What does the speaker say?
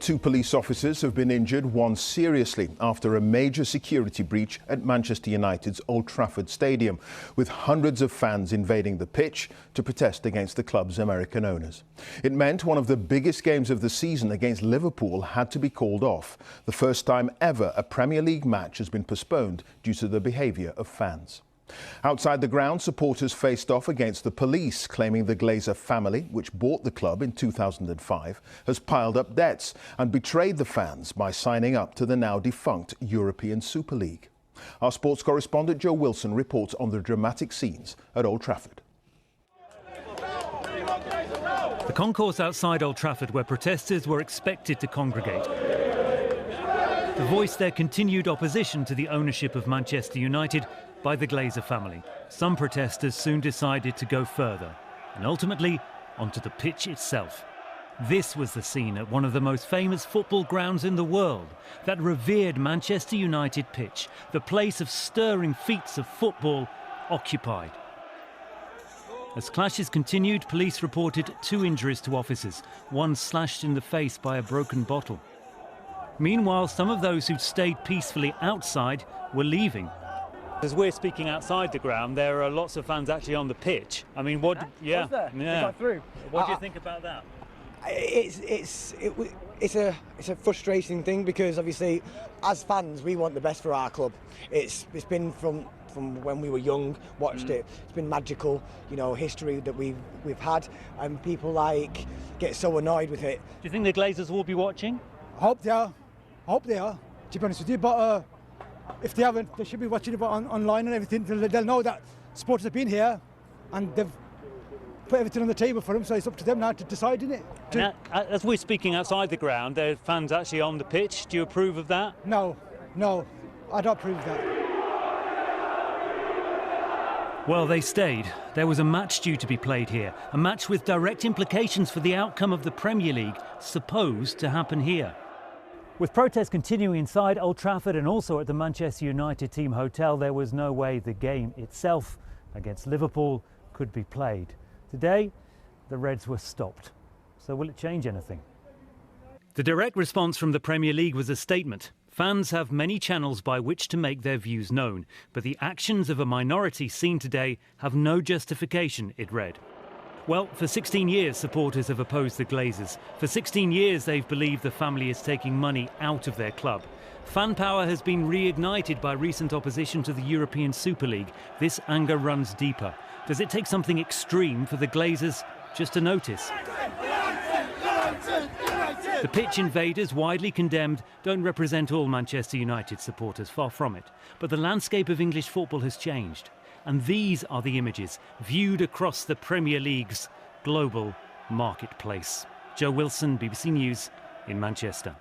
2 police officers have been injured, one seriously, after a major security breach at Manchester United's Old Trafford Stadium, with hundreds of fans invading the pitch to protest against the club's American owners. It meant one of the biggest games of the season against Liverpool had to be called off. The first time ever a Premier League match has been postponed due to the behaviour of fans. Outside the ground, supporters faced off against the police, claiming the Glazer family, which bought the club in 2005, has piled up debts and betrayed the fans by signing up to the now defunct European Super League. Our sports correspondent Joe Wilson reports on the dramatic scenes at Old Trafford. The concourse outside Old Trafford, where protesters were expected to congregate, to voice their continued opposition to the ownership of Manchester United by the Glazer family. Some protesters soon decided to go further and ultimately onto the pitch itself. This was the scene at one of the most famous football grounds in the world, that revered Manchester United pitch, the place of stirring feats of football, occupied. As clashes continued, police reported 2 injuries to officers, one slashed in the face by a broken bottle. Meanwhile, some of those who'd stayed peacefully outside were leaving. As we're speaking outside the ground, there are lots of fans actually on the pitch. I mean, what? Yeah, got through. What do you think about that? It's a frustrating thing, because obviously, as fans, we want the best for our club. It's been from when we were young, watched it. It's been magical, you know, history that we've had, and people get so annoyed with it. Do you think the Glazers will be watching? I hope they are. To be honest with you, but if they haven't, they should be watching it online and everything. They'll know that supporters have been here and they've put everything on the table for them, so it's up to them now to decide, isn't it? Now, as we're speaking outside the ground, there are fans actually on the pitch. Do you approve of that? No, I don't approve of that. Well, they stayed. There was a match due to be played here, a match with direct implications for the outcome of the Premier League, supposed to happen here. With protests continuing inside Old Trafford and also at the Manchester United team hotel, there was no way the game itself against Liverpool could be played. Today, the Reds were stopped. So will it change anything? The direct response from the Premier League was a statement. Fans have many channels by which to make their views known, but the actions of a minority seen today have no justification, it read. Well, for 16 years, supporters have opposed the Glazers. For 16 years, they've believed the family is taking money out of their club. Fan power has been reignited by recent opposition to the European Super League. This anger runs deeper. Does it take something extreme for the Glazers just to notice? The pitch invaders, widely condemned, don't represent all Manchester United supporters, far from it. But the landscape of English football has changed. And these are the images viewed across the Premier League's global marketplace. Joe Wilson, BBC News in Manchester.